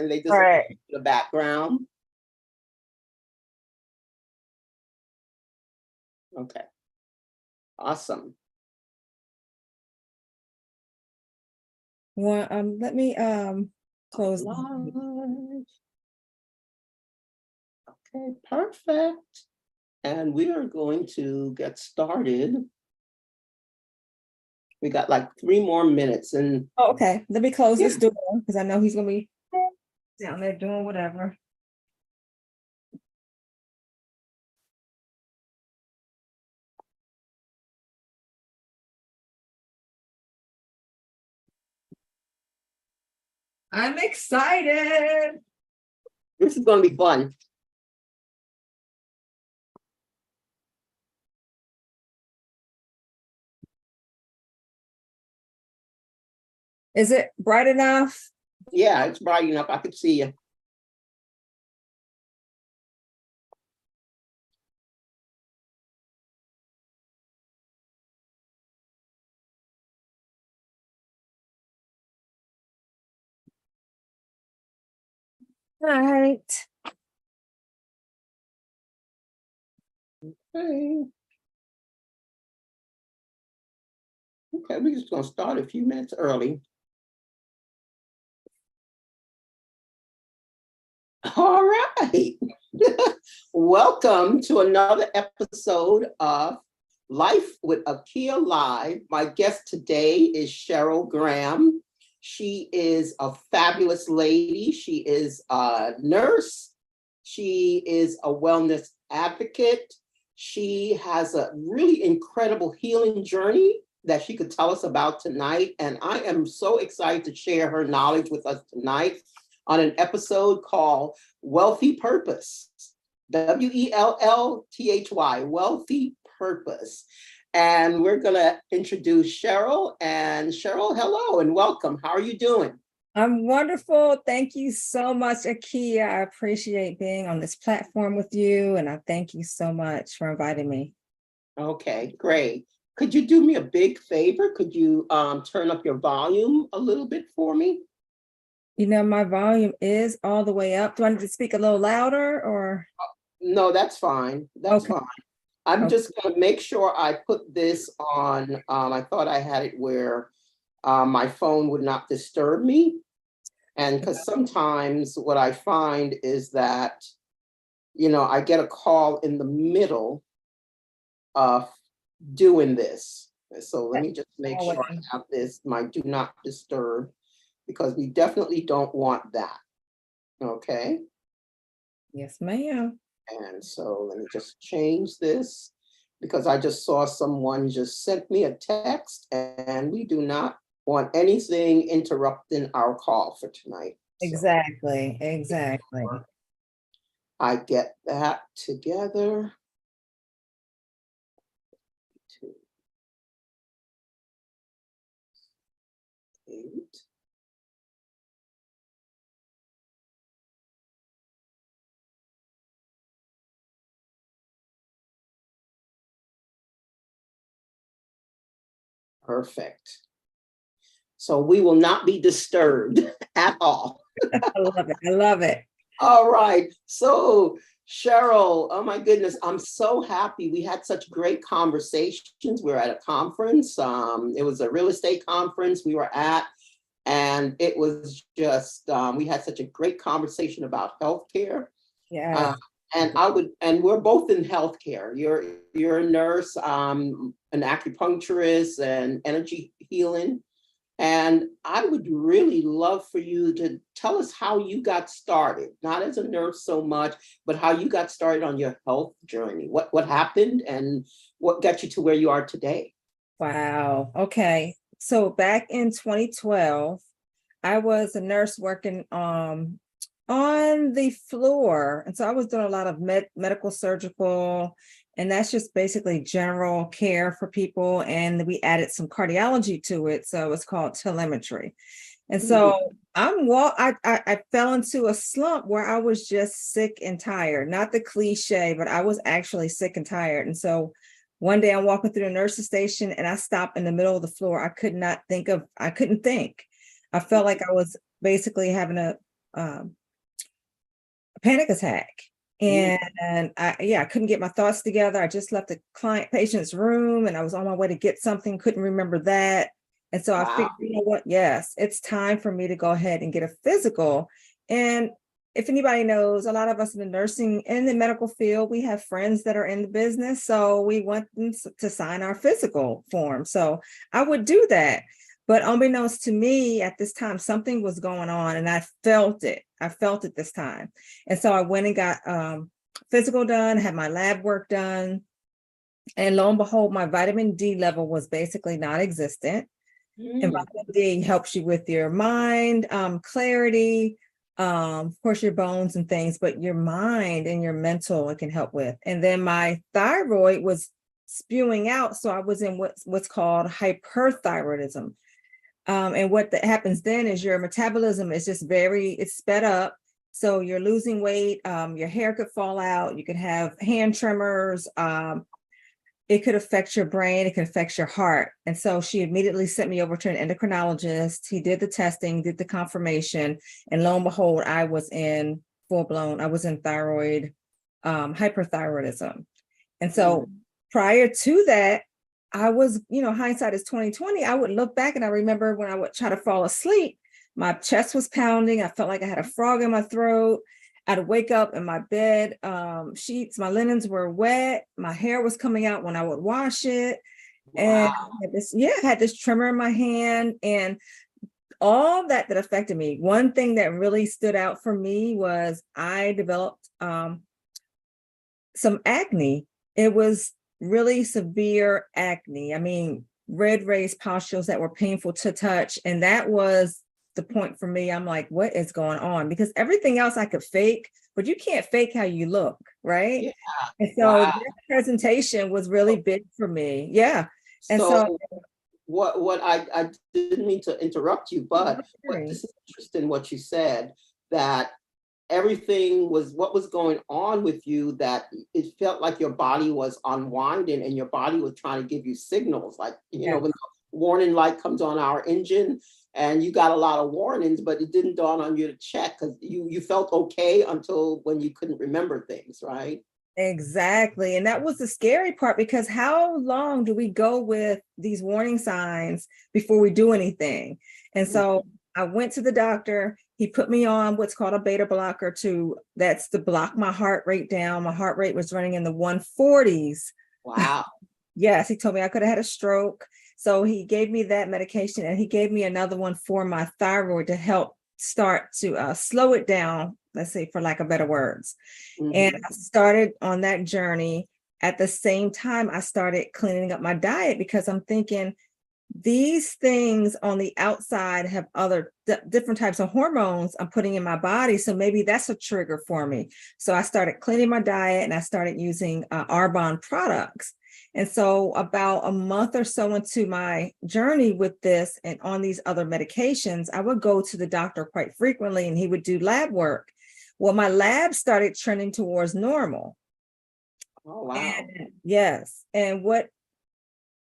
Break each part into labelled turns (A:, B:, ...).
A: and they
B: All
A: disappear
B: right.
A: in the background. Okay. Awesome.
B: Well, let me close.
A: Live. Okay, perfect. And we are going to get started. We got like 3 more minutes, and
B: Oh, okay. Let me close this
A: Yeah.
B: door because I know he's gonna be down there doing whatever. I'm excited.
A: this is going to be fun.
B: Is it bright enough?
A: Yeah, it's bright enough. I could see you.
B: All right.
A: Okay. Okay, we're just going to start a few minutes early. All right. Welcome to another episode of Life with Akia Live. My guest today is Cheryl Graham. She is a fabulous lady. She is a nurse. She is a wellness advocate. She has a really incredible healing journey that she could tell us about tonight. And I am so excited to share her knowledge with us tonight on an episode called WELLthy Purpose. WELLthy, WELLthy Purpose. And we're going to introduce Cheryl. And Cheryl, hello and welcome. How are you doing?
B: I'm wonderful. Thank you so much, Akia. I appreciate being on this platform with you, and I thank you so much for inviting me.
A: Okay, great. Could you do me a big favor? Could you turn up your volume a little bit for me?
B: You know, my volume is all the way up. Do I need to speak a little louder or?
A: No, that's fine. That's
B: Okay.
A: fine. I'm
B: Okay.
A: just going to make sure I put this on. I thought I had it where my phone would not disturb me. And because sometimes what I find is that, I get a call in the middle of doing this. So let me just make sure I have this, my do not disturb, because we definitely don't want that. Okay.
B: Yes, ma'am.
A: And so let me just change this because I just saw someone just sent me a text and we do not want anything interrupting our call for tonight.
B: Exactly. Exactly.
A: I get that together. 2, 8. Perfect. So we will not be disturbed at all.
B: I love it. I love it.
A: All right. So Cheryl, oh my goodness, I'm so happy. We had such great conversations. We were at a conference. It was a real estate conference we were at, and it was just, we had such a great conversation about healthcare.
B: Yeah.
A: And we're both in healthcare. You're a nurse, an acupuncturist, and energy healing. And I would really love for you to tell us how you got started, not as a nurse so much, but how you got started on your health journey. What happened and what got you to where you are today?
B: Wow. Okay. So back in 2012, I was a nurse working on the floor. And so I was doing a lot of medical, surgical, and that's just basically general care for people. And we added some cardiology to it. So it's called telemetry. And so I fell into a slump where I was just sick and tired, not the cliche, but I was actually sick and tired. And so one day I'm walking through the nurse's station and I stopped in the middle of the floor. I couldn't think. I felt like I was basically having a a panic attack. And I couldn't get my thoughts together. I just left the patient's room and I was on my way to get something, couldn't remember that. And so I
A: Wow.
B: figured, you know what? Yes, it's time for me to go ahead and get a physical. And if anybody knows, a lot of us in the nursing and the medical field, we have friends that are in the business. So we want them to sign our physical form. So I would do that. But unbeknownst to me at this time, something was going on and I felt it. I felt it this time. And so I went and got physical done, had my lab work done. And lo and behold, my vitamin D level was basically non-existent. And vitamin D helps you with your mind, clarity, of course, your bones and things, but your mind and your mental, it can help with. And then my thyroid was spewing out. So I was in what's called hyperthyroidism. And what that happens then is your metabolism is just it's sped up. So you're losing weight, your hair could fall out, you could have hand tremors, it could affect your brain, it can affect your heart. And so she immediately sent me over to an endocrinologist. He did the testing, did the confirmation, and lo and behold, I was in thyroid hyperthyroidism. And so prior to that, I was, hindsight is 2020. I would look back and I remember when I would try to fall asleep, my chest was pounding. I felt like I had a frog in my throat. I'd wake up in my bed sheets, my linens were wet. My hair was coming out when I would wash it. Wow. And I had this tremor in my hand and all that affected me. One thing that really stood out for me was I developed some acne. It was really severe acne. I mean, red raised pustules that were painful to touch. And that was the point for me. I'm like, what is going on? Because everything else I could fake, but you can't fake how you look, right?
A: Yeah.
B: And so that presentation was really big for me. Yeah. And so
A: what I didn't mean to interrupt you, but this is interesting what you said, that everything was what was going on with you, that it felt like your body was unwinding and your body was trying to give you signals, like, when the warning light comes on our engine and you got a lot of warnings, but it didn't dawn on you to check because you felt okay until when you couldn't remember things, right?
B: Exactly. And that was the scary part, because how long do we go with these warning signs before we do anything? And so I went to the doctor. He put me on what's called a beta blocker that's to block my heart rate down. My heart rate was running in the 140s.
A: Wow.
B: Yes, he told me I could have had a stroke. So he gave me that medication and he gave me another one for my thyroid to help start to slow it down, let's say, for lack of better words. And I started on that journey. At the same time, I started cleaning up my diet because I'm thinking these things on the outside have other different types of hormones I'm putting in my body. So maybe that's a trigger for me. So I started cleaning my diet and I started using Arbonne products. And so about a month or so into my journey with this and on these other medications, I would go to the doctor quite frequently and he would do lab work. Well, my lab started trending towards normal.
A: Oh, wow.
B: And yes. And what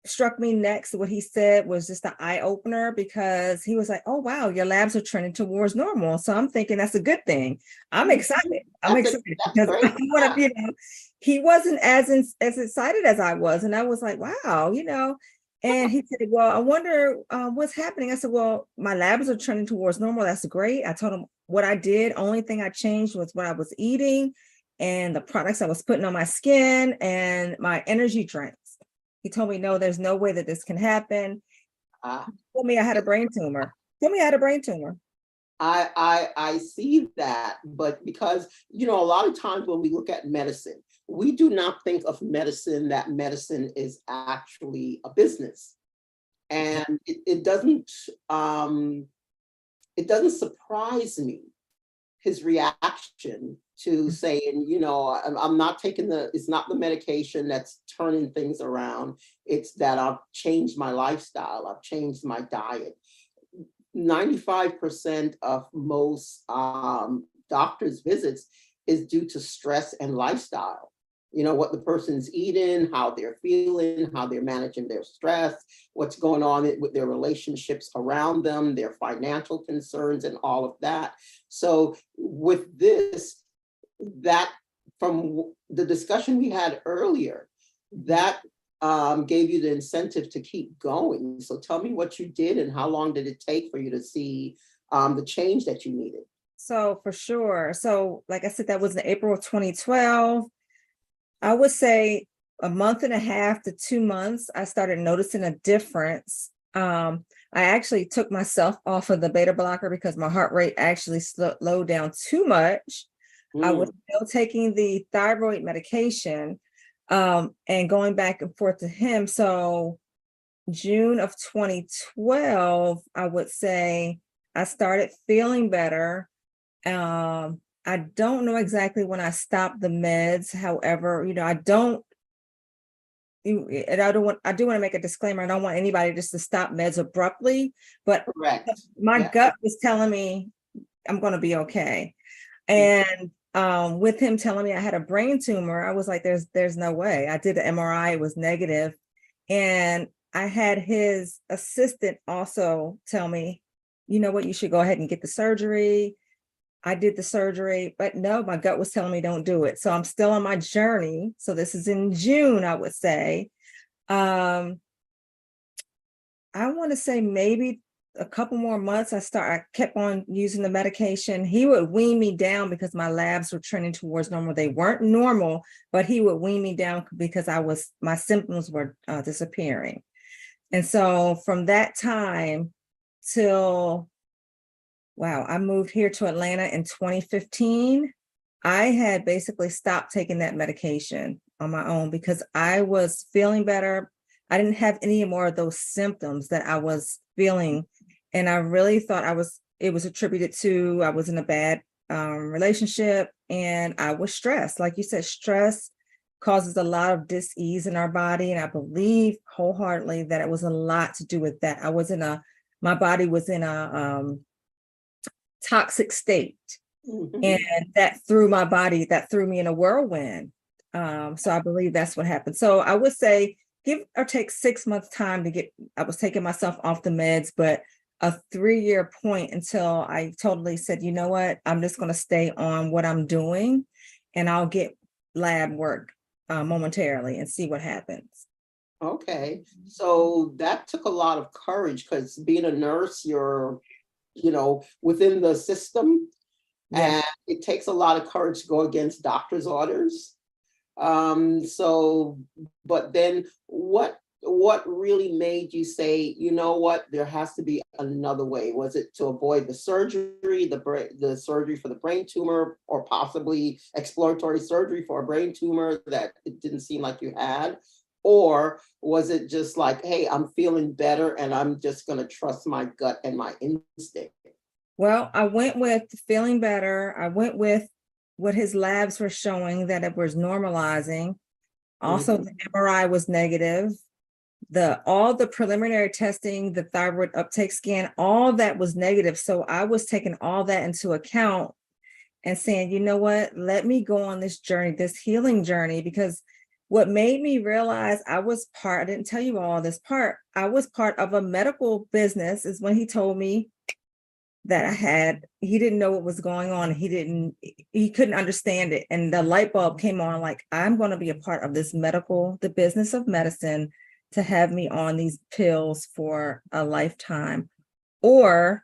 B: struck me next, what he said was just an eye opener, because he was like, oh, wow, your labs are trending towards normal. So I'm thinking that's a good thing. I'm excited. I'm excited because I want to, he wasn't as excited as I was. And I was like, wow, and he said, well, I wonder what's happening. I said, well, my labs are trending towards normal. That's great. I told him what I did. Only thing I changed was what I was eating and the products I was putting on my skin and my energy drinks. He told me, no, there's no way that this can happen. He told me I had a brain tumor.
A: I see that, but because, a lot of times when we look at medicine, we do not think of medicine, that medicine is actually a business. And it doesn't surprise me, his reaction to saying, I'm not taking it's not the medication that's turning things around. It's that I've changed my lifestyle. I've changed my diet. 95% of most doctors' visits is due to stress and lifestyle. what the person's eating, how they're feeling, how they're managing their stress, what's going on with their relationships around them, their financial concerns, and all of that. So with this, that from the discussion we had earlier, that gave you the incentive to keep going. So tell me what you did and how long did it take for you to see the change that you needed?
B: So for sure. So like I said, that was in April of 2012. I would say a month and a half to 2 months, I started noticing a difference. I actually took myself off of the beta blocker because my heart rate actually slowed down too much. I was still taking the thyroid medication and going back and forth to him. So June of 2012, I would say I started feeling better. I don't know exactly when I stopped the meds. However, I do want to make a disclaimer. I don't want anybody just to stop meds abruptly, but
A: Correct.
B: my
A: Yeah.
B: gut was telling me I'm going to be okay. And with him telling me I had a brain tumor, I was like, there's no way. I did the MRI, it was negative. And I had his assistant also tell me, you know what, you should go ahead and get the surgery. I did the surgery, but no, my gut was telling me don't do it. So I'm still on my journey. So this is in June, I would say. I want to say maybe a couple more months. I kept on using the medication. He would wean me down because my labs were trending towards normal. They weren't normal, but he would wean me down because my symptoms were disappearing. And so from that time till wow, I moved here to Atlanta in 2015. I had basically stopped taking that medication on my own because I was feeling better. I didn't have any more of those symptoms that I was feeling. And I really thought it was attributed to, I was in a bad relationship and I was stressed. Like you said, stress causes a lot of dis-ease in our body. And I believe wholeheartedly that it was a lot to do with that. My body was in a, toxic state. And that threw me in a whirlwind. So I believe that's what happened. So I would say give or take 6 months time I was taking myself off the meds, but a 3-year point until I totally said, you know what, I'm just going to stay on what I'm doing and I'll get lab work momentarily and see what happens.
A: Okay. So that took a lot of courage because being a nurse, you're within the system,
B: Yeah.
A: and it takes a lot of courage to go against doctor's orders. But then what really made you say, you know what, there has to be another way? Was it to avoid the surgery, the surgery for the brain tumor, or possibly exploratory surgery for a brain tumor that it didn't seem like you had? Or was it just like, hey, I'm feeling better and I'm just going to trust my gut and my instinct?
B: Well, I went with feeling better. I went with what his labs were showing that it was normalizing. Also, the MRI was negative. All the preliminary testing, the thyroid uptake scan, all that was negative. So I was taking all that into account and saying, you know what, let me go on this journey, this healing journey, because what made me realize I didn't tell you all this part, I was part of a medical business is when he told me that he didn't know what was going on. He couldn't understand it. And the light bulb came on like, I'm going to be a part of the business of medicine to have me on these pills for a lifetime, or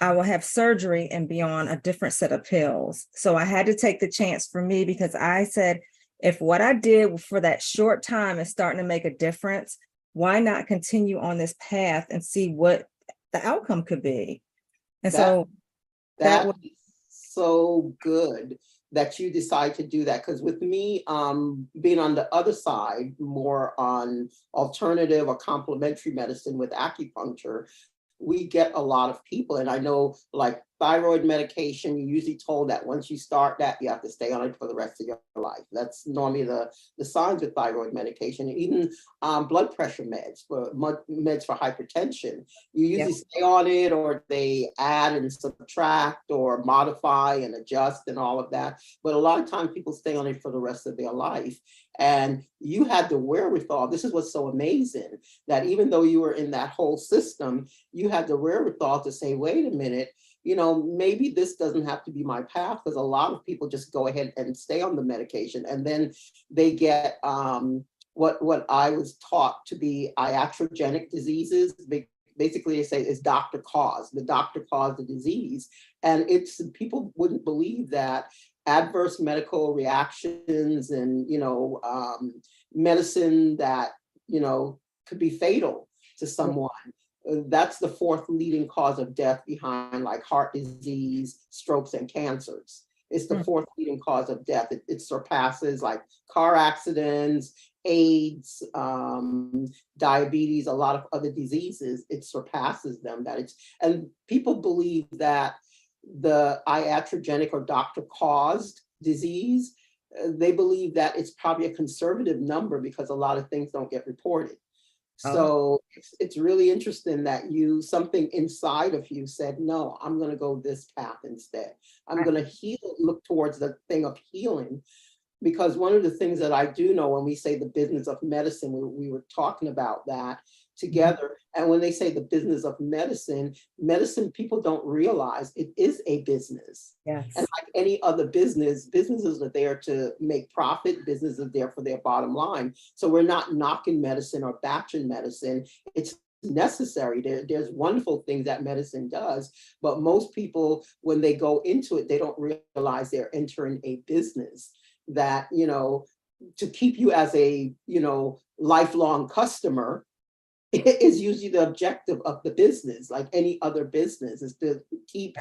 B: I will have surgery and be on a different set of pills. So I had to take the chance for me because I said, if what I did for that short time is starting to make a difference, why not continue on this path and see what the outcome could be? And so that was
A: so good that you decide to do that. Because with me, being on the other side, more on alternative or complementary medicine with acupuncture, we get a lot of people. And I know like thyroid medication, you're usually told that once you start that, you have to stay on it for the rest of your life. That's normally the signs with thyroid medication. Even blood pressure meds, meds for hypertension, you usually stay on it, or they add and subtract or modify and adjust and all of that. But a lot of times people stay on it for the rest of their life. And you had the wherewithal. This is what's so amazing, that even though you were in that whole system, you had the wherewithal to say, wait a minute, maybe this doesn't have to be my path, because a lot of people just go ahead and stay on the medication, and then they get what I was taught to be iatrogenic diseases. Basically, they say it's doctor caused. The doctor caused the disease, and people wouldn't believe that adverse medical reactions and medicine that could be fatal to someone. That's the fourth leading cause of death behind like heart disease, strokes, and cancers. It's the fourth leading cause of death. It surpasses like car accidents, AIDS, diabetes, a lot of other diseases. It surpasses them. And people believe that the iatrogenic or doctor caused disease, they believe that it's probably a conservative number because a lot of things don't get reported. So it's really interesting that something inside of you said, no, I'm going to go this path instead. I'm going to look towards the thing of healing. Because one of the things that I do know, when we say the business of medicine, we were talking about that together. And when they say the business of medicine, people don't realize it is a business.
B: Yes.
A: And like any other business, businesses are there to make profit. Businesses are there for their bottom line. So we're not knocking medicine or bashing medicine. It's necessary. There's wonderful things that medicine does, but most people, when they go into it, they don't realize they're entering a business that, to keep you as a, lifelong customer is usually the objective of the business. Like any other business, is to keep,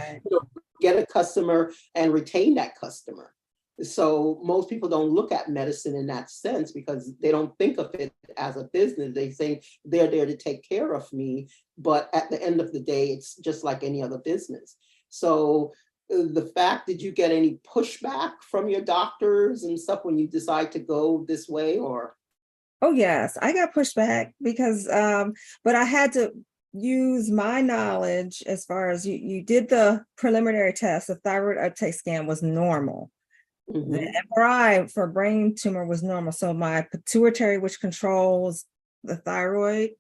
A: get a customer and retain that customer. So most people don't look at medicine in that sense because they don't think of it as a business. They think they're there to take care of me, but at the end of the day, it's just like any other business. So the fact, did you get any pushback from your doctors and stuff when you decide to go this way, or?
B: Oh, yes, I got pushed back because, but I had to use my knowledge as far as you did the preliminary test. The thyroid uptake scan was normal. The MRI for brain tumor was normal. So my pituitary, which controls the thyroid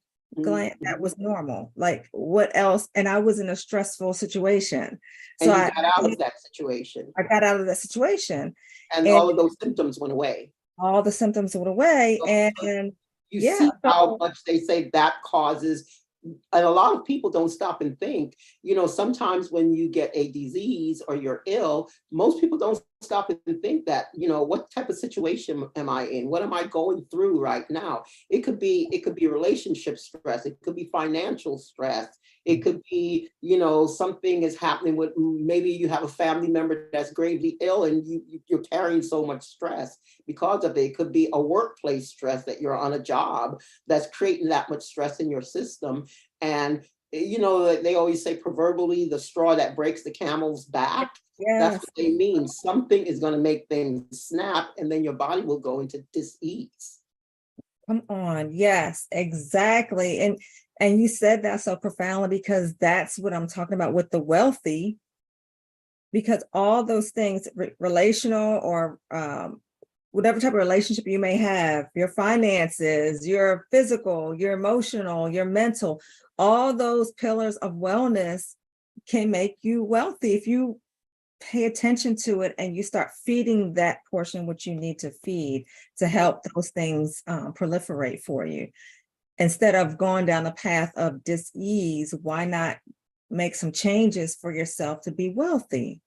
B: gland, that was normal. Like what else? And I was in a stressful situation. So
A: and you got out of that situation.
B: I got out of that situation.
A: And all of those symptoms went away.
B: All the symptoms went away.
A: So
B: And
A: you see how much they say that causes. And a lot of people don't stop and think, sometimes when you get a disease or you're ill, most people don't stop and think that, what type of situation am I in? What am I going through right now? It could be relationship stress. It could be financial stress. It could be, something is happening with, maybe you have a family member that's gravely ill and you're carrying so much stress because of it. It could be a workplace stress that you're on a job that's creating that much stress in your system. And, they always say proverbially, the straw that breaks the camel's back. Yes. That's what they mean. Something is going to make things snap, and then your body will go into dis-ease.
B: Come on. Yes, exactly. And you said that so profoundly, because that's what I'm talking about with the WELLthy, because all those things, relational or whatever type of relationship you may have, your finances, your physical, your emotional, your mental, all those pillars of wellness can make you wealthy if you pay attention to it and you start feeding that portion which you need to feed to help those things proliferate for you. Instead of going down the path of dis-ease, why not make some changes for yourself to be wealthy?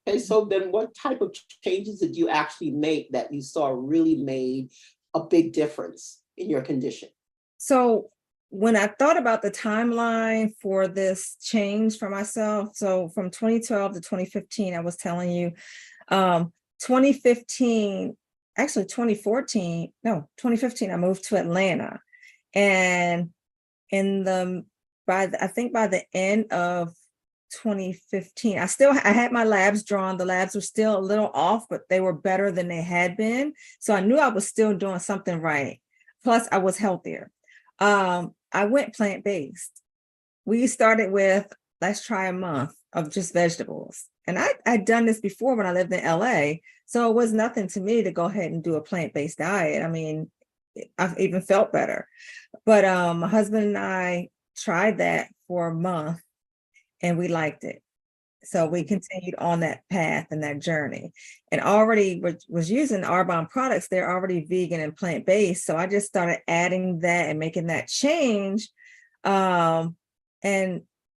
A: Okay, so then what type of changes did you actually make that you saw really made a big difference in your condition?
B: So when I thought about the timeline for this change for myself, so from 2012 to 2015, I was telling you, 2015, actually 2014, no, 2015, I moved to Atlanta. And I think by the end of 2015. I had my labs drawn. The labs were still a little off, but they were better than they had been. So I knew I was still doing something right. Plus I was healthier. I went plant-based. We started with, let's try a month of just vegetables. And I'd done this before when I lived in LA. So it was nothing to me to go ahead and do a plant-based diet. I mean, I've even felt better. But my husband and I tried that for a month and we liked it. So we continued on that path and that journey, and already was using Arbonne products. They're already vegan and plant-based. So I just started adding that and making that change, and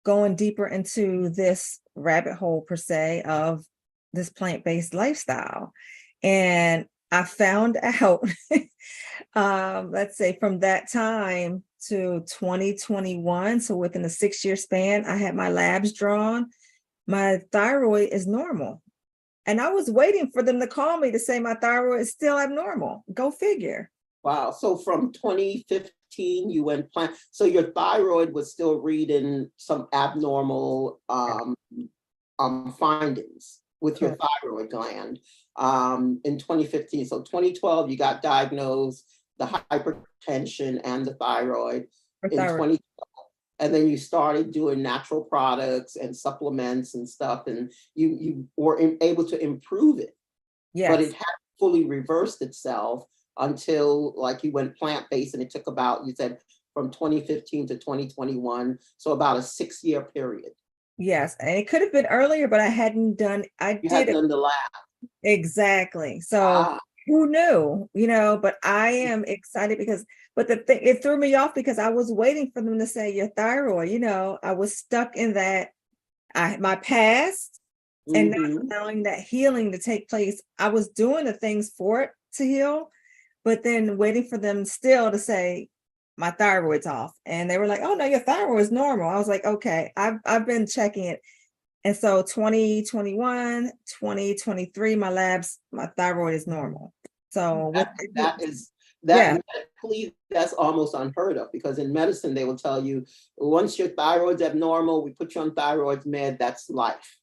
B: going deeper into this rabbit hole per se of this plant-based lifestyle. And I found out, let's say from that time to 2021, so within a 6-year span, I had my labs drawn. My thyroid is normal. And I was waiting for them to call me to say my thyroid is still abnormal. Go figure.
A: Wow. So from 2015, you went plant. So your thyroid was still reading some abnormal findings with your thyroid gland in 2015. So 2012, you got diagnosed the hypertension and the thyroid in 2012. And then you started doing natural products and supplements and stuff, and you were able to improve it.
B: Yes.
A: But it hadn't fully reversed itself until like you went plant-based, and it took about, you said, from 2015 to 2021, so about a 6-year period.
B: Yes, and it could have been earlier, but I hadn't done.
A: You hadn't done the lab.
B: Exactly. So who knew? But I am excited because. But the thing, it threw me off because I was waiting for them to say your thyroid. I was stuck in that my past and not allowing that healing to take place. I was doing the things for it to heal, but then waiting for them still to say my thyroid's off. And they were like, "Oh no, your thyroid is normal." I was like, "Okay, I've been checking it." And so 2021, 2023, my thyroid is normal. So
A: that's almost unheard of, because in medicine, they will tell you, once your thyroid's abnormal, we put you on thyroid med, that's life.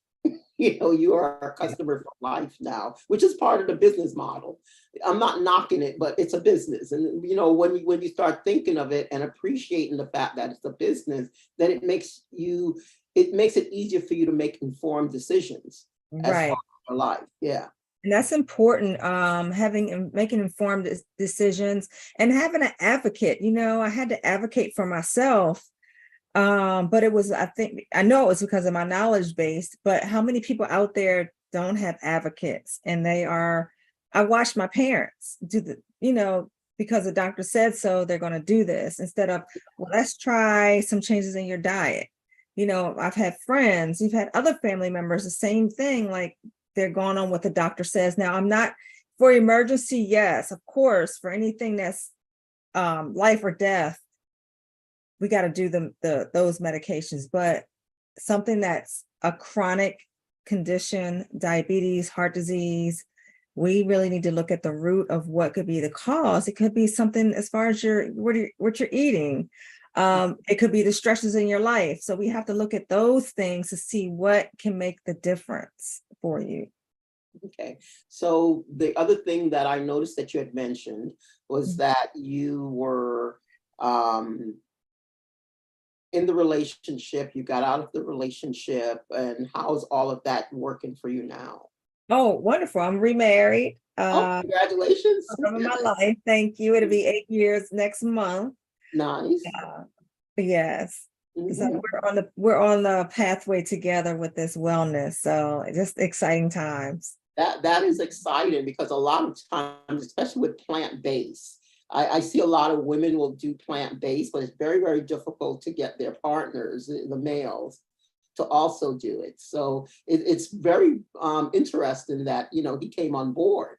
A: You are a customer for life now, which is part of the business model. I'm not knocking it, but it's a business. And, when you start thinking of it and appreciating the fact that it's a business, then it makes it easier for you to make informed decisions as far as your life. Yeah.
B: And that's important, making informed decisions and having an advocate. I had to advocate for myself, but it was, I know it was because of my knowledge base, but how many people out there don't have advocates? And I watched my parents do because the doctor said so, they're going to do this instead of, well, let's try some changes in your diet. I've had friends, you've had other family members, the same thing, like, they're going on what the doctor says. Now, I'm not for emergency. Yes, of course, for anything that's life or death, we got to do those medications. But something that's a chronic condition, diabetes, heart disease, we really need to look at the root of what could be the cause. It could be something as far as what you're eating. It could be the stresses in your life. So we have to look at those things to see what can make the difference for you.
A: Okay. So the other thing that I noticed that you had mentioned was that you were in the relationship, you got out of the relationship, and how's all of that working for you now?
B: Oh, wonderful. I'm remarried.
A: Congratulations.
B: Love of my life. Thank you. It'll be 8 years next month.
A: Nice.
B: Yes. So we're on the pathway together with this wellness. So just exciting times.
A: That is exciting, because a lot of times, especially with plant-based, I see a lot of women will do plant-based, but it's very, very difficult to get their partners, the males, to also do it. So it's very interesting that, he came on board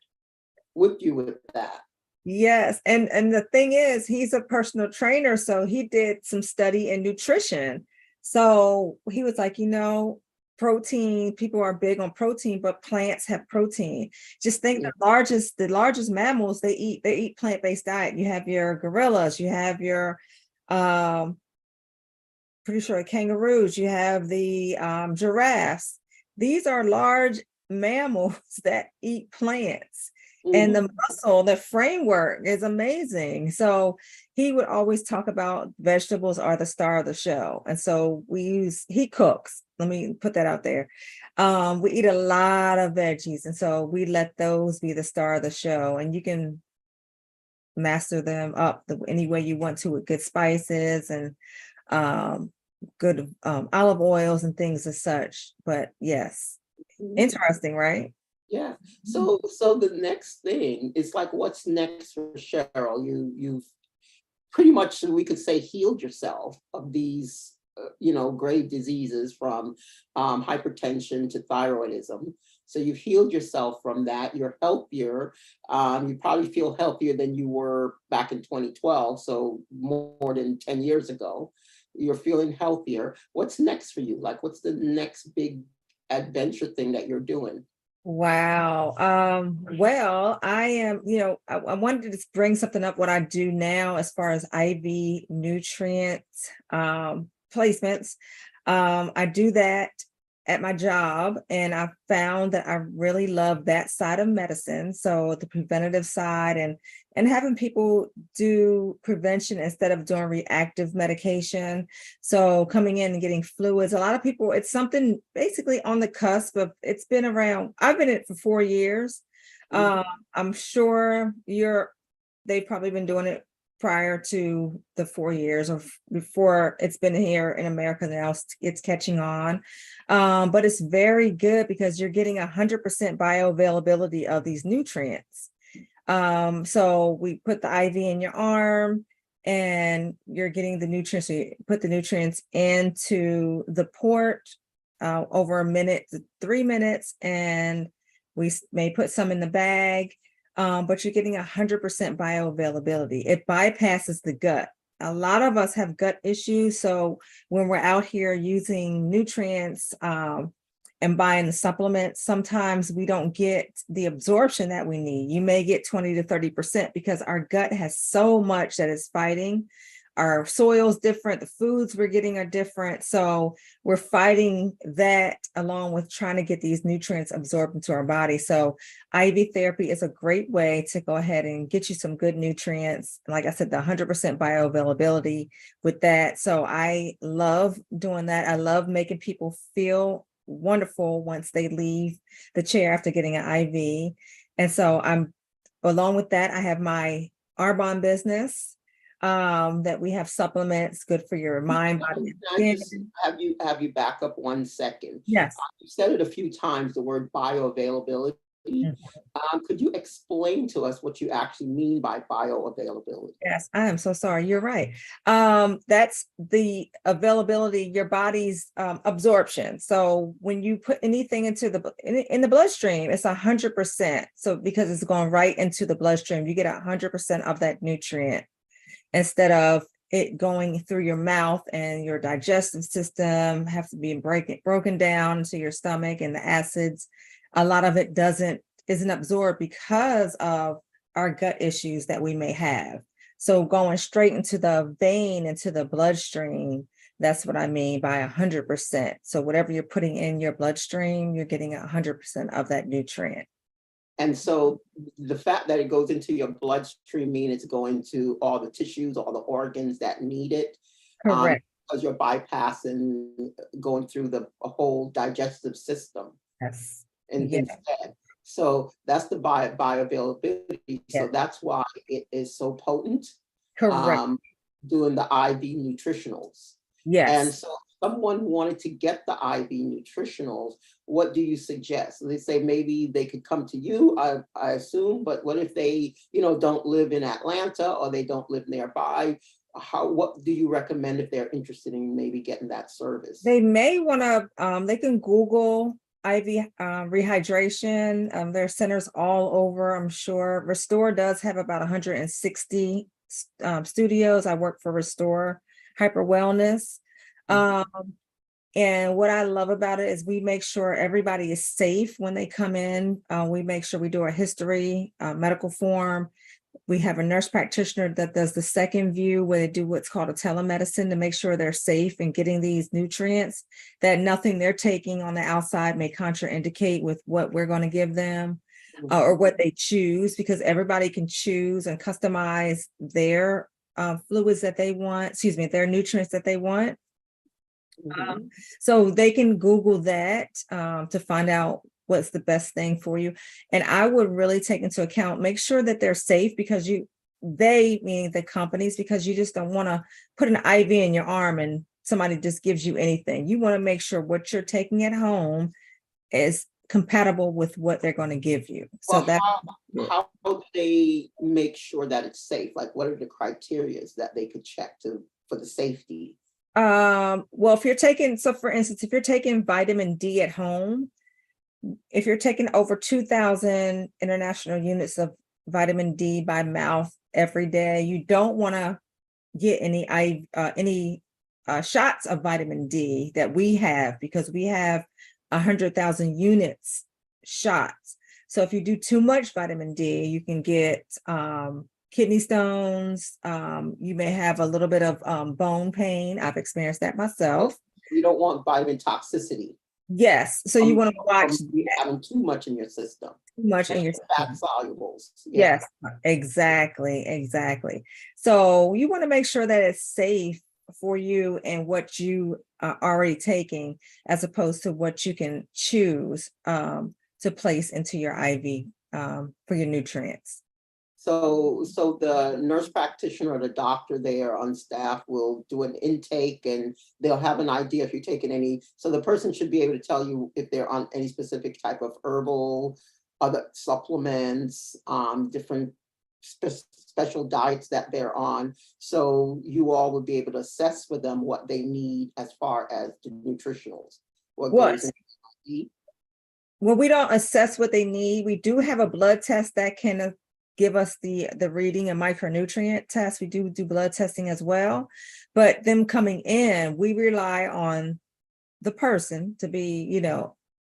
A: with you with that.
B: Yes. And the thing is, he's a personal trainer. So he did some study in nutrition. So he was like, protein, people are big on protein, but plants have protein. Just think the largest mammals, they eat plant-based diet. You have your gorillas, you have your pretty sure kangaroos, you have the giraffes. These are large mammals that eat plants. And the muscle, the framework is amazing. So he would always talk about vegetables are the star of the show. And so he cooks. Let me put that out there. We eat a lot of veggies. And so we let those be the star of the show. And you can master them up any way you want to with good spices and good olive oils and things as such. But yes, interesting, right?
A: Yeah. So the next thing is like, what's next for Cheryl? You've pretty much, we could say, healed yourself of these, grave diseases from hypertension to thyroidism. So you've healed yourself from that. You're healthier. You probably feel healthier than you were back in 2012. So more than 10 years ago. You're feeling healthier. What's next for you? Like, what's the next big adventure thing that you're doing?
B: Wow. Well, I am, I wanted to just bring something up what I do now as far as IV nutrient placements. I do that at my job, and I found that I really love that side of medicine. So the preventative side and having people do prevention instead of doing reactive medication. So coming in and getting fluids. A lot of people, it's something basically on the cusp of, it's been around, I've been in it for 4 years. I'm sure they've probably been doing it prior to the 4 years or before it's been here in America. Now it's catching on. But it's very good because you're getting 100% bioavailability of these nutrients. So we put the IV in your arm and you're getting the nutrients. So you put the nutrients into the port over a minute to 3 minutes, and we may put some in the bag. But you're getting 100% bioavailability. It bypasses the gut. A lot of us have gut issues. So when we're out here using nutrients and buying the supplements, sometimes we don't get the absorption that we need. You may get 20 to 30% because our gut has so much that is fighting. Our soil's different, the foods we're getting are different. So we're fighting that along with trying to get these nutrients absorbed into our body. So IV therapy is a great way to go ahead and get you some good nutrients. Like I said, the 100% bioavailability with that. So I love doing that. I love making people feel wonderful once they leave the chair after getting an IV. And so along with that, I have my Arbonne business. That we have supplements good for your mind, body, and skin.
A: Have you back up 1 second?
B: Yes.
A: You said it a few times, the word bioavailability. Could you explain to us what you actually mean by bioavailability?
B: Yes, I am so sorry. You're right. That's the availability, your body's absorption. So when you put anything into in the bloodstream, it's 100%. So because it's going right into the bloodstream, you get 100% of that nutrient, instead of it going through your mouth and your digestive system have to be broken down into your stomach, and the acids, a lot of it isn't absorbed because of our gut issues that we may have. So going straight into the vein, into the bloodstream, that's what I mean by 100%. So whatever you're putting in your bloodstream, you're getting 100% of that nutrient.
A: And so the fact that it goes into your bloodstream means it's going to all the tissues, all the organs that need it.
B: Correct.
A: Because you're bypassing going through the whole digestive system.
B: Yes.
A: Instead. So that's the bioavailability. Yes. So that's why it is so potent.
B: Correct.
A: Doing the IV nutritionals.
B: Yes.
A: And so if someone wanted to get the IV nutritionals, what do you suggest? They say maybe they could come to you, I assume, but what if they, don't live in Atlanta or they don't live nearby? What do you recommend if they're interested in maybe getting that service?
B: They may want to, they can Google IV rehydration. There are centers all over, I'm sure. Restore does have about 160 studios. I work for Restore Hyper Wellness. And what I love about it is we make sure everybody is safe when they come in. We make sure we do a history, medical form. We have a nurse practitioner that does the second view where they do what's called a telemedicine to make sure they're safe in getting these nutrients, that nothing they're taking on the outside may contraindicate with what we're going to give them or what they choose, because everybody can choose and customize their fluids that they want, excuse me, their nutrients that they want. So they can Google that to find out what's the best thing for you. And I would really take into account, make sure that they're safe, because they meaning the companies, because you just don't want to put an IV in your arm and somebody just gives you anything. You want to make sure what you're taking at home is compatible with what they're going to give you. So
A: Well, how do they make sure that it's safe? Like, what are the criteria that they could check for the safety?
B: Well, if you're taking, so for instance, if you're taking vitamin D at home, if you're taking over 2,000 international units of vitamin D by mouth every day, you don't want to get any shots of vitamin D that we have, because we have 100,000 units shots. So if you do too much vitamin D, you can get kidney stones. You may have a little bit of bone pain. I've experienced that myself.
A: You don't want vitamin toxicity.
B: Yes. So you want to watch
A: having too much in your system.
B: Too much in your
A: fat solubles.
B: Yeah. Yes, exactly. So you want to make sure that it's safe for you and what you are already taking, as opposed to what you can choose to place into your IV for your nutrients.
A: So the nurse practitioner or the doctor there on staff will do an intake, and they'll have an idea if you're taking any. So the person should be able to tell you if they're on any specific type of herbal, other supplements, different special diets that they're on. So you all would be able to assess for them what they need as far as the nutritionals.
B: Well, we don't assess what they need. We do have a blood test that can give us the reading, a micronutrient test. We do blood testing as well, but them coming in, we rely on the person to be,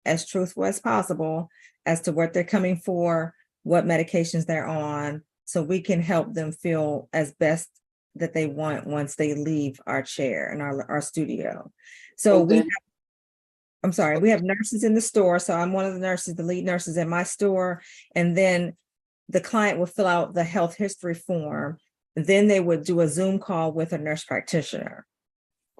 B: as truthful as possible as to what they're coming for, what medications they're on, so we can help them feel as best that they want once they leave our chair and our studio. So we have nurses in the store. So I'm one of the nurses, the lead nurses in my store, and then the client will fill out the health history form. Then they would do a Zoom call with a nurse practitioner.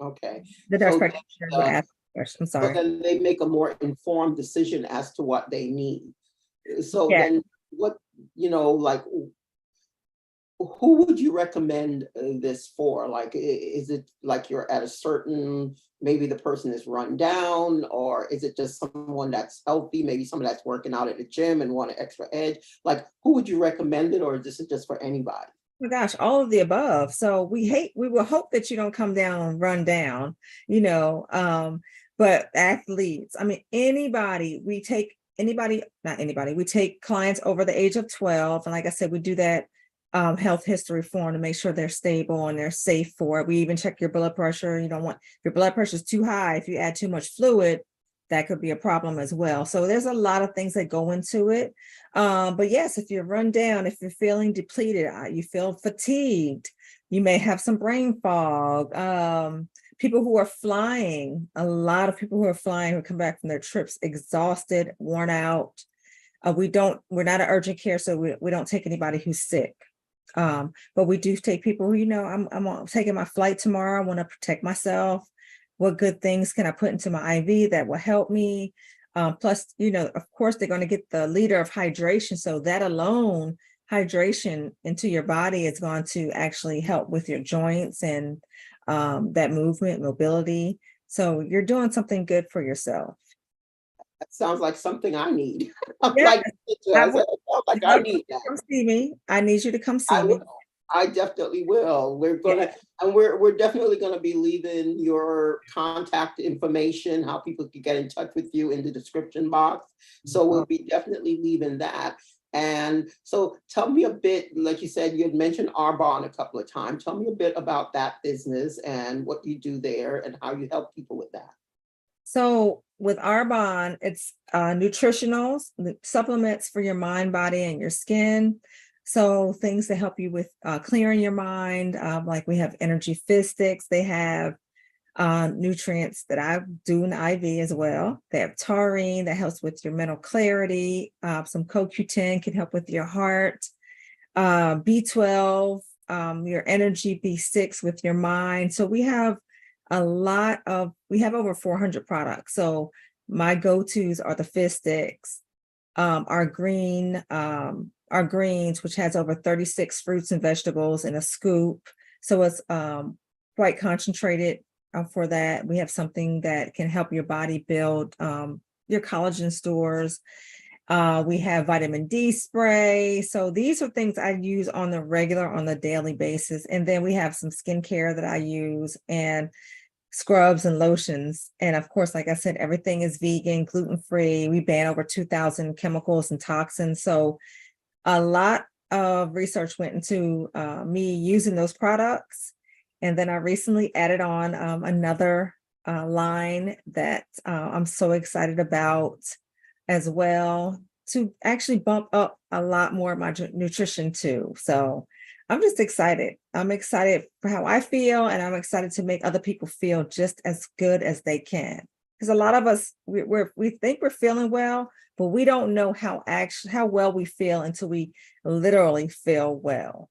A: Okay.
B: The nurse practitioner would ask questions. I'm sorry.
A: So then they make a more informed decision as to what they need. So then what, like, who would you recommend this for? Like, is it like you're at a certain, maybe the person is run down, or is it just someone that's healthy, maybe someone that's working out at the gym and want an extra edge? Like, who would you recommend it, or is this just for anybody?
B: Oh my gosh, all of the above. So we will hope that you don't come down, run down, but athletes, anybody, we take we take clients over the age of 12. And like I said, we do that health history form to make sure they're stable and they're safe for it. We even check your blood pressure. You don't want, if your blood pressure is too high, if you add too much fluid, that could be a problem as well. So there's a lot of things that go into it. But yes, if you're run down, if you're feeling depleted, you feel fatigued, you may have some brain fog. People who are flying, a lot of people who are flying who come back from their trips exhausted, worn out. We're not an urgent care, so we don't take anybody who's sick. But we do take people who, I'm taking my flight tomorrow. I want to protect myself. What good things can I put into my IV that will help me? Plus, of course, they're going to get the liter of hydration. So that alone, hydration into your body is going to actually help with your joints and that movement, mobility. So you're doing something good for yourself.
A: That sounds like something I need.
B: Yes,
A: I need that.
B: Come see me. I need you to come see me.
A: I definitely will. We're definitely gonna be leaving your contact information, how people can get in touch with you, in the description box. So we'll be definitely leaving that. And so tell me a bit, like you said, you had mentioned Arbonne a couple of times. Tell me a bit about that business and what you do there and how you help people with that.
B: So with Arbonne, it's nutritionals, supplements for your mind, body, and your skin. So things that help you with clearing your mind, like we have energy fizz sticks. They have nutrients that I do in the IV as well. They have taurine that helps with your mental clarity. Some CoQ10 can help with your heart. B12, your energy, B6 with your mind. So we have we have over 400 products. So my go-tos are the fizz sticks, our greens, which has over 36 fruits and vegetables in a scoop. So it's quite concentrated for that. We have something that can help your body build your collagen stores. We have vitamin D spray. So these are things I use on the daily basis. And then we have some skincare that I use and scrubs and lotions. And of course, like I said, everything is vegan, gluten-free. We ban over 2,000 chemicals and toxins. So a lot of research went into me using those products. And then I recently added on another line that I'm so excited about as well, to actually bump up a lot more of my nutrition too. So I'm just excited. I'm excited for how I feel, and I'm excited to make other people feel just as good as they can. Because a lot of us, we think we're feeling well, but we don't know how well we feel until we literally feel well.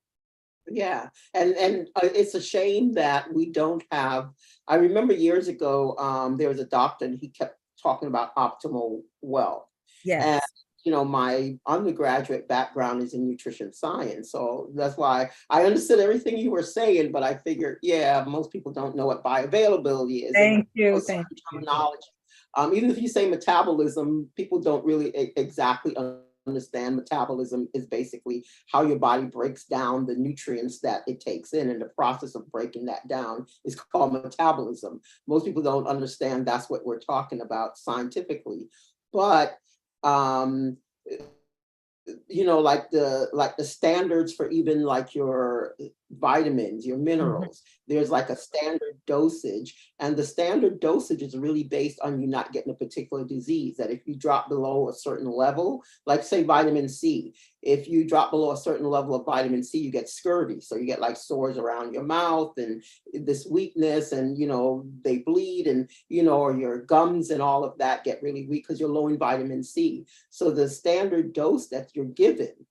A: Yeah, and it's a shame that we don't have. I remember years ago, there was a doctor, and he kept talking about optimal wealth. And
B: Yes.
A: my undergraduate background is in nutrition science, so that's why I understood everything you were saying. But I figured, yeah, most people don't know what bioavailability is, and
B: Thank you.
A: certain
B: Thank you.
A: terminology. Even if you say metabolism, people don't really exactly understand. Metabolism is basically how your body breaks down the nutrients that it takes in, and the process of breaking that down is called metabolism. Most people don't understand that's what we're talking about scientifically. But um like the standards for even like your vitamins, your
B: Mhm.
A: minerals, there's like a standard dosage, and the standard dosage is really based on you not getting a particular disease. That if you drop below a certain level, like say vitamin C, if you drop below a certain level of vitamin C, you get scurvy, so you get like sores around your mouth and this weakness, and they bleed, and or your gums and all of that get really weak because you're low in vitamin C. So the standard dose that you're given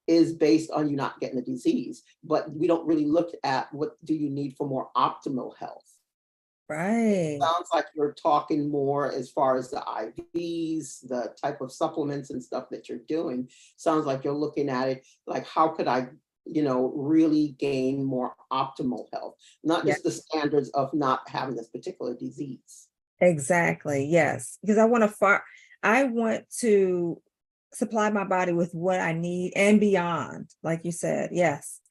A: is based on you not getting a disease, but we don't really look at what do you need for more optimal health.
B: Right.
A: Sounds like you're talking more as far as the IVs, the type of supplements and stuff that you're doing. Sounds like you're looking at it like, how could I, really gain more optimal health, not
B: Yeah,
A: just the standards of not having this particular disease.
B: exactly. Yes. Because I want to supply my body with what I need and beyond, like you said. Yes.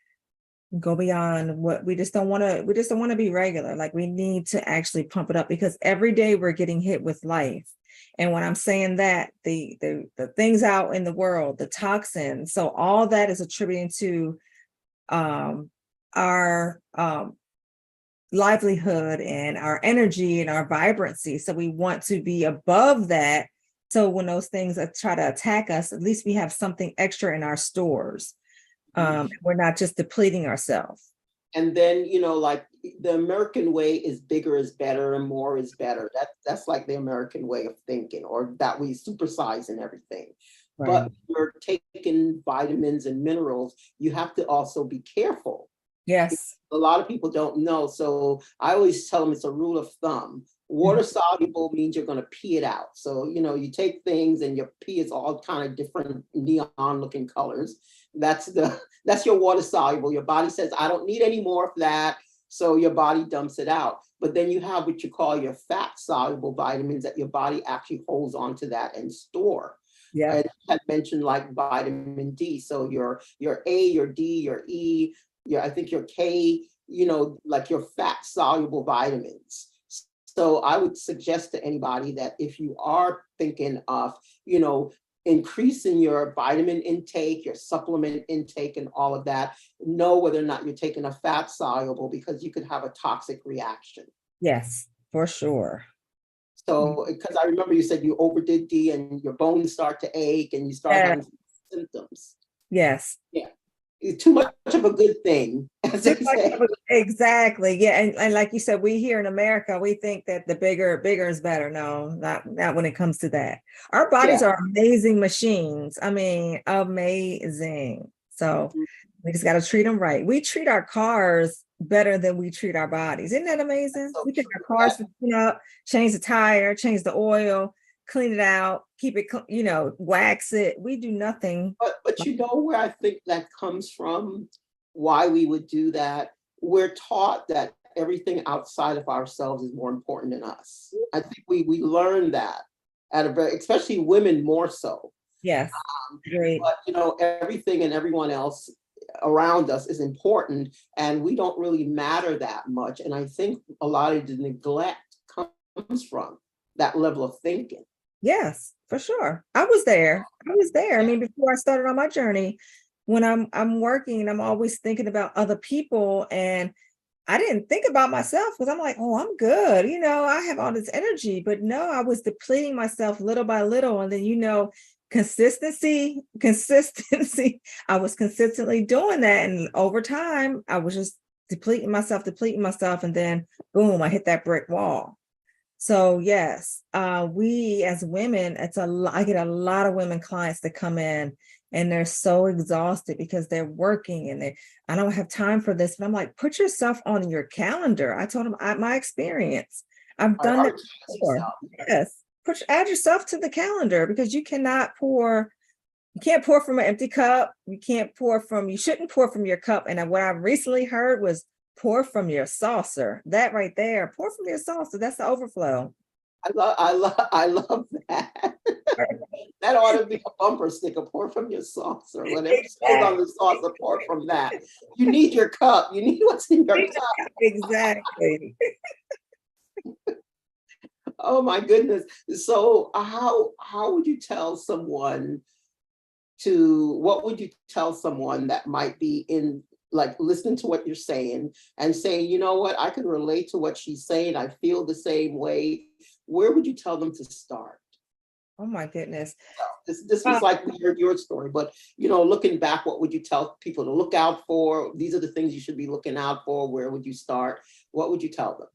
B: Go beyond what we just don't want to be regular. Like we need to actually pump it up, because every day we're getting hit with life. And when I'm saying that, the things out in the world, the toxins, so all that is attributing to our livelihood and our energy and our vibrancy. So we want to be above that. So when those things try to attack us, at least we have something extra in our stores. We're not just depleting ourselves.
A: And then, like the American way is bigger is better and more is better. That's like the American way of thinking, or that we supersize and everything. But
B: Right.
A: when you're taking vitamins and minerals, you have to also be careful.
B: Yes.
A: A lot of people don't know. So I always tell them it's a rule of thumb. Water
B: Mhm.
A: soluble means you're going to pee it out. So, you take things and your pee is all kind of different neon looking colors. That's your water soluble. Your body says, I don't need any more of that. So your body dumps it out. But then you have what you call your fat soluble vitamins that your body actually holds onto that and store.
B: Yep.
A: And I had mentioned like vitamin D. So your A, your D, your E, I think your K, like your fat soluble vitamins. So I would suggest to anybody that if you are thinking of, increasing your vitamin intake, your supplement intake, and all of that, know whether or not you're taking a fat soluble, because you could have a toxic reaction.
B: Yes, for sure.
A: So, because I remember you said you overdid D and your bones start to ache and you start
B: Yeah.
A: having symptoms.
B: Yes.
A: Yeah. too much of a good thing, as they say.
B: Exactly. Yeah. And like you said, we here in America, we think that the bigger is better. No, not when it comes to that. Our bodies
A: Yeah.
B: are amazing machines. I mean, amazing. So we just got to treat them right. We treat our cars better than we treat our bodies. Isn't that amazing?
A: So
B: We take our
A: true.
B: cars to clean up, change the tire, change the oil, clean it out, keep it, wax it. We do nothing.
A: But you know where I think that comes from, why we would do that? We're taught that everything outside of ourselves is more important than us. I think we learn that at a very, especially women more so.
B: Yes. Great.
A: But everything and everyone else around us is important, and we don't really matter that much. And I think a lot of the neglect comes from that level of thinking.
B: Yes, for sure. I was there. I mean, before I started on my journey, when I'm working, I'm always thinking about other people, and I didn't think about myself because I'm like, oh, I'm good. I have all this energy, but no, I was depleting myself little by little. And then, consistency. I was consistently doing that. And over time, I was just depleting myself. And then boom, I hit that brick wall. So yes, we as women, I get a lot of women clients that come in and they're so exhausted because they're working and I don't have time for this. But I'm like, put yourself on your calendar. I told them my experience. I've done that before. Yes, add yourself to the calendar because you can't pour from an empty cup. You shouldn't pour from your cup. And what I recently heard was pour from your saucer. That right there, pour from your saucer. That's the overflow.
A: I love that. That ought to be a bumper sticker. Pour from your saucer. Whatever spills on the saucer, pour from that. You need your cup. You need what's in your cup.
B: Exactly.
A: Oh my goodness. So how would you tell someone what would you tell someone that might be in, like, listening to what you're saying and saying, you know what, I can relate to what she's saying. I feel the same way. Where would you tell them to start?
B: Oh my goodness.
A: This was like we heard your story, but looking back, what would you tell people to look out for? These are the things you should be looking out for. Where would you start? What would you tell them?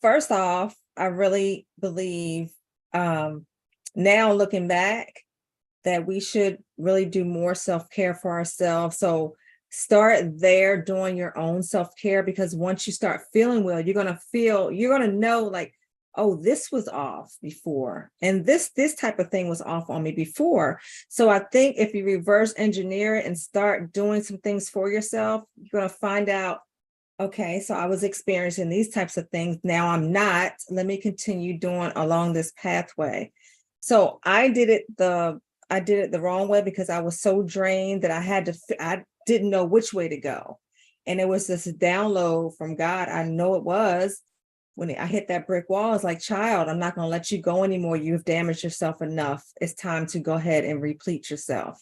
B: First off, I really believe now looking back that we should really do more self-care for ourselves. So start there doing your own self-care, because once you start feeling well, you're going to know like, oh, this was off before. And this type of thing was off on me before. So I think if you reverse engineer it and start doing some things for yourself, you're going to find out, okay, so I was experiencing these types of things. Now I'm not. Let me continue doing along this pathway. So I did it the wrong way because I was so drained that I didn't know which way to go. And it was this download from God. I know it was when I hit that brick wall. It's like, child, I'm not going to let you go anymore. You've damaged yourself enough. It's time to go ahead and replete yourself.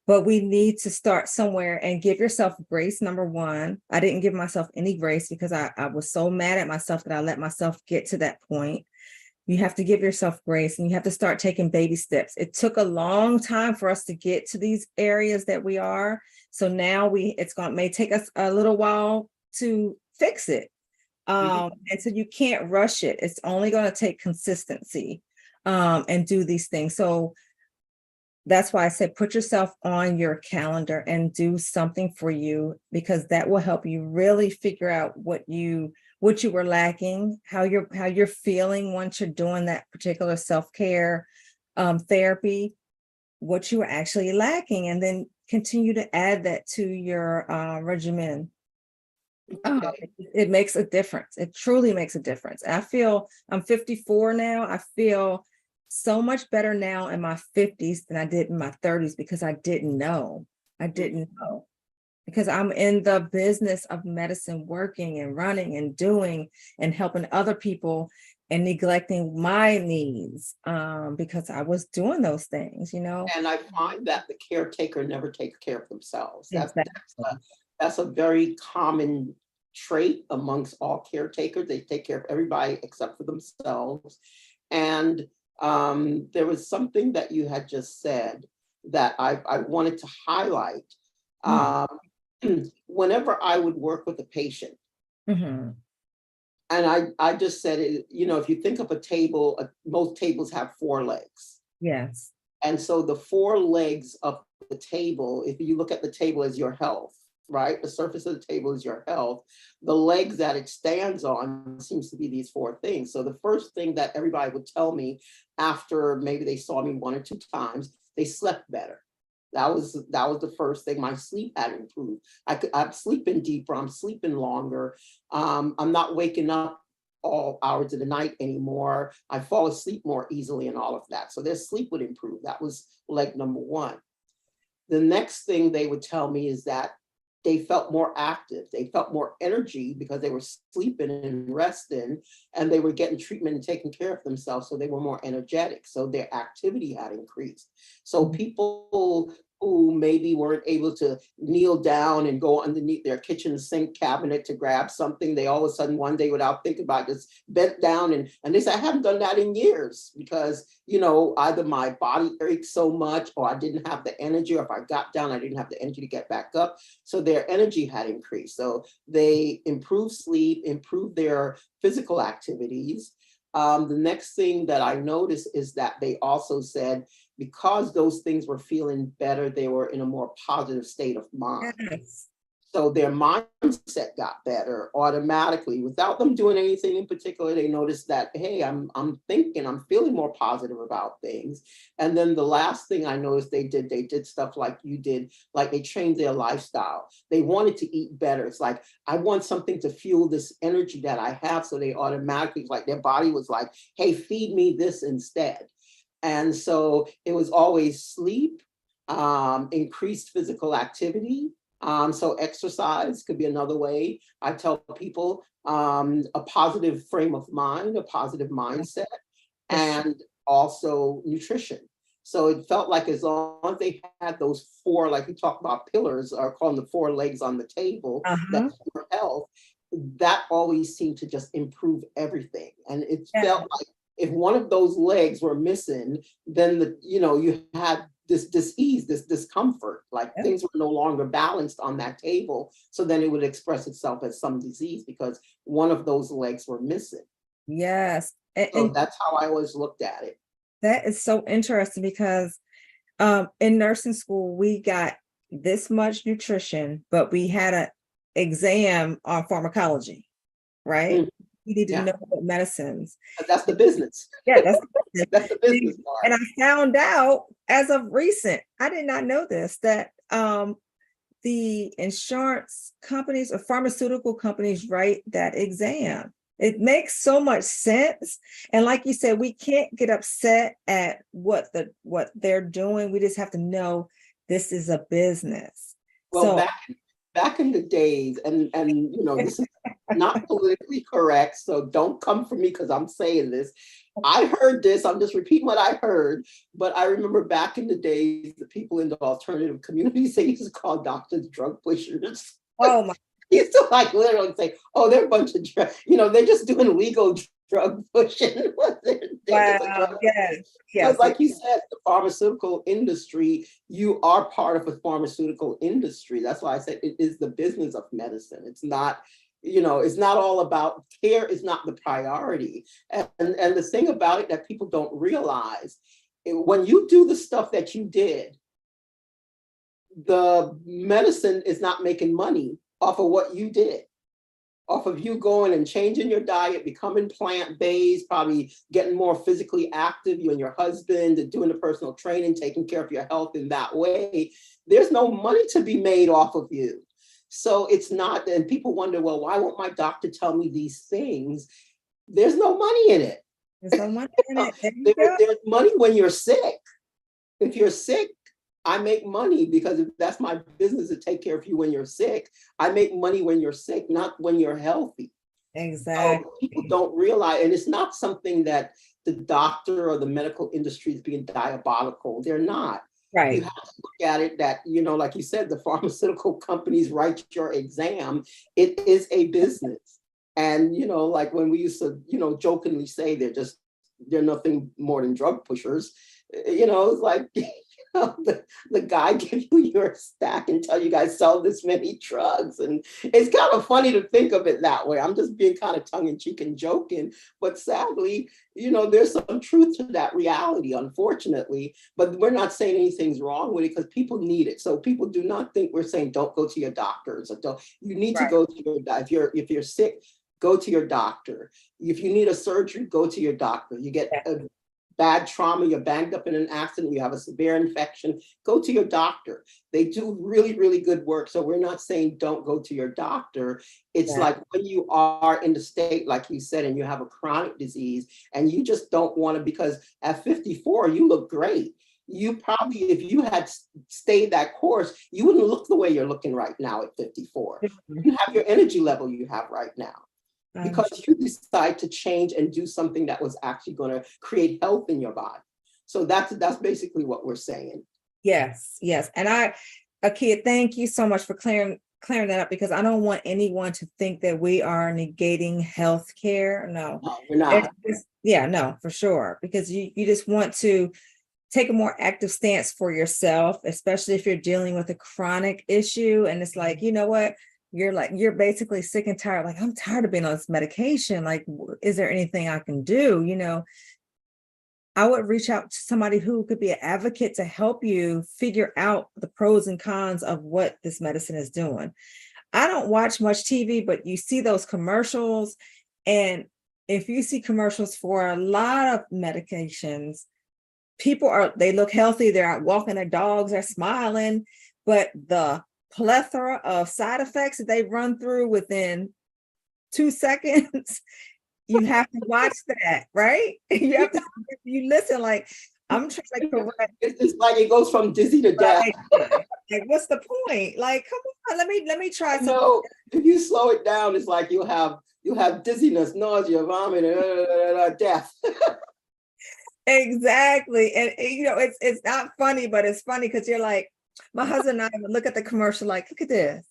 B: But we need to start somewhere and give yourself grace. Number one, I didn't give myself any grace because I was so mad at myself that I let myself get to that point. You have to give yourself grace and you have to start taking baby steps. It took a long time for us to get to these areas that we are. So now may take us a little while to fix it. And so you can't rush it. It's only going to take consistency and do these things. So that's why I said, put yourself on your calendar and do something for you, because that will help you really figure out what you were lacking, how you're feeling once you're doing that particular self-care therapy, what you were actually lacking, and then continue to add that to your regimen. It makes a difference. It truly makes a difference. I'm 54 now. I feel so much better now in my 50s than I did in my 30s because I didn't know. Because I'm in the business of medicine, working and running and doing and helping other people and neglecting my needs because I was doing those things,
A: And I find that the caretaker never takes care of themselves.
B: Exactly.
A: That's a very common trait amongst all caretakers. They take care of everybody except for themselves. And there was something that you had just said that I wanted to highlight.
B: Mm.
A: Whenever I would work with a patient,
B: Mhm.
A: and I just said it, if you think of a table, most tables have four legs.
B: Yes.
A: And so the four legs of the table, if you look at the table as your health, right? The surface of the table is your health. The legs that it stands on seems to be these four things. So the first thing that everybody would tell me after maybe they saw me one or two times, they slept better. That was the first thing. My sleep had improved. I'm sleeping deeper. I'm sleeping longer. I'm not waking up all hours of the night anymore. I fall asleep more easily and all of that. So their sleep would improve. That was leg number one. The next thing they would tell me is that they felt more active. They felt more energy because they were sleeping and resting, and they were getting treatment and taking care of themselves. So they were more energetic. So their activity had increased. So people who maybe weren't able to kneel down and go underneath their kitchen sink cabinet to grab something, they all of a sudden one day without thinking about it, just bent down and they said, I haven't done that in years because, either my body ached so much or I didn't have the energy, or if I got down, I didn't have the energy to get back up. So their energy had increased. So they improved sleep, improved their physical activities. The next thing that I noticed is that they also said, because those things were feeling better, they were in a more positive state of mind.
B: Yes.
A: So their mindset got better automatically without them doing anything in particular. They noticed that, hey, I'm feeling more positive about things. And then the last thing I noticed they did stuff like you did, like they changed their lifestyle. They wanted to eat better. It's like, I want something to fuel this energy that I have. So they automatically, like their body was like, hey, feed me this instead. And so it was always sleep, increased physical activity. So exercise could be another way. I tell people a positive frame of mind, a positive mindset,
B: For sure.
A: and also nutrition. So it felt like as long as they had those four, like we talk about pillars, or call them the four legs on the table,
B: Uh-huh.
A: that's your health, that always seemed to just improve everything. And it
B: Yeah.
A: felt like if one of those legs were missing, then you had this dis-ease, this discomfort, like
B: Yeah.
A: things were no longer balanced on that table. So then it would express itself as some disease because one of those legs were missing.
B: Yes. And,
A: So
B: and
A: that's how I always looked at it.
B: that is so interesting because in nursing school, we got this much nutrition, but we had an exam on pharmacology, right?
A: Mm,
B: We need to
A: yeah,
B: know what medicines.
A: but that's the business.
B: Yeah, that's
A: That's the
B: and
A: business
B: and
A: part.
B: I found out as of recent, I did not know this, that the insurance companies or pharmaceutical companies write that exam. It makes so much sense. And like you said, we can't get upset at what they're doing. We just have to know this is a business.
A: Well,
B: So
A: back in the days, and this is not politically correct, so don't come for me because I'm saying this. I heard this, I'm just repeating what I heard, but I remember back in the days, the people in the alternative communities, they used to call doctors drug pushers.
B: oh my
A: Used to like literally say, oh, they're a bunch of they're just doing legal drug pushing. They're just a drug.
B: wow, yes,
A: Because
B: yes,
A: like you said, the pharmaceutical industry, you are part of a pharmaceutical industry. That's why I said it is the business of medicine. It's not, it's not all about care, is not the priority. And the thing about it that people don't realize, when you do the stuff that you did, the medicine is not making money off of what you did, off of you going and changing your diet, becoming plant-based, probably getting more physically active, you and your husband, and doing the personal training, taking care of your health in that way. There's no money to be made off of you. So it's not, and people wonder, well, why won't my doctor tell me these things? There's no money in it.
B: there's no money in it. There you go.
A: There's money when you're sick. If you're sick, I make money because that's my business to take care of you when you're sick. I make money when you're sick, not when you're healthy. So people
B: Exactly.
A: don't realize, and it's not something that the doctor or the medical industry is being diabolical. They're not. You
B: Right.
A: have to look at it that, like you said, the pharmaceutical companies write your exam. It is a business. And, like when we used to, jokingly say they're nothing more than drug pushers, it's like, the guy give you your stack and tell you guys sell this many drugs. And it's kind of funny to think of it that way. I'm just being kind of tongue in cheek and joking, but sadly, there's some truth to that reality, unfortunately, but we're not saying anything's wrong with it because people need it. So people do not think we're saying, don't go to your doctors, or you need to
B: Right.
A: go to if you're sick, go to your doctor. If you need a surgery, go to your doctor. You get a bad trauma, you're banged up in an accident, you have a severe infection, go to your doctor. They do really, really good work. So we're not saying don't go to your doctor. It's like when you are in the state, like you said, and you have a chronic disease and you just don't want to, because at 54, you look great. You probably, if you had stayed that course, you wouldn't look the way you're looking right now at 54. You have your energy level you have right now, because you decide to change and do something that was actually going to create health in your body. So that's basically what we're saying.
B: Yes, yes. And Akia, thank you so much for clearing that up, because I don't want anyone to think that we are negating healthcare. No,
A: we're not.
B: No, for sure. Because you just want to take a more active stance for yourself, especially if you're dealing with a chronic issue. And it's like, you know what? You're basically sick and tired. Like, I'm tired of being on this medication. Like, is there anything I can do? I would reach out to somebody who could be an advocate to help you figure out the pros and cons of what this medicine is doing. I don't watch much TV, but you see those commercials. And if you see commercials for a lot of medications, they look healthy. They're out walking their dogs, they're smiling, but the plethora of side effects that they run through within 2 seconds, you have to watch that, right? You have to, you listen, like, I'm trying to correct.
A: It's like it goes from dizzy to death.
B: Like, what's the point? Like, come on, let me try something.
A: No, if you slow it down, it's like you'll have dizziness, nausea, vomit, death.
B: Exactly. And it's not funny, but it's funny because you're like, my husband and I would look at the commercial like, look at this.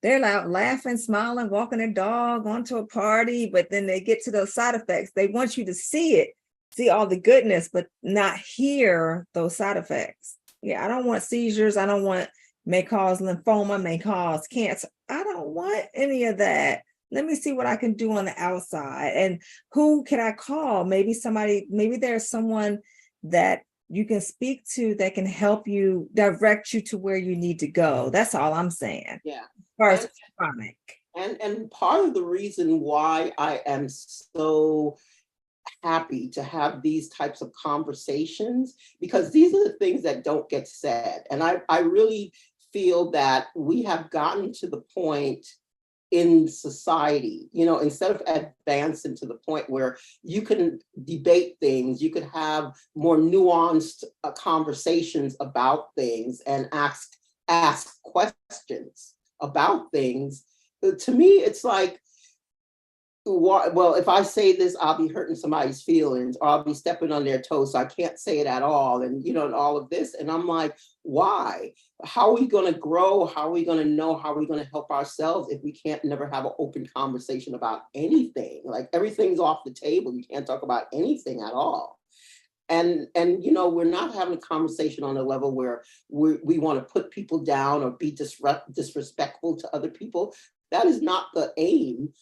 B: They're out laughing, smiling, walking their dog onto a party, but then they get to those side effects. They want you to see it, see all the goodness, but not hear those side effects. Yeah, I don't want seizures. I don't want, may cause lymphoma, may cause cancer. I don't want any of that. Let me see what I can do on the outside. And who can I call? Maybe there's someone that you can speak to that can help you, direct you to where you need to go. That's all I'm saying.
A: Yeah.
B: As far as chronic.
A: And part of the reason why I am so happy to have these types of conversations, because these are the things that don't get said. And I really feel that we have gotten to the point in society, instead of advancing to the point where you can debate things, you could have more nuanced conversations about things and ask questions about things. To me, it's like, well, if I say this, I'll be hurting somebody's feelings, or I'll be stepping on their toes, so I can't say it at all. And, and all of this. And I'm like, why? How are we going to grow? How are we going to know? How are we going to help ourselves if we can't never have an open conversation about anything? Like, everything's off the table. You can't talk about anything at all. And we're not having a conversation on a level where we want to put people down or be disrespectful to other people. That is not the aim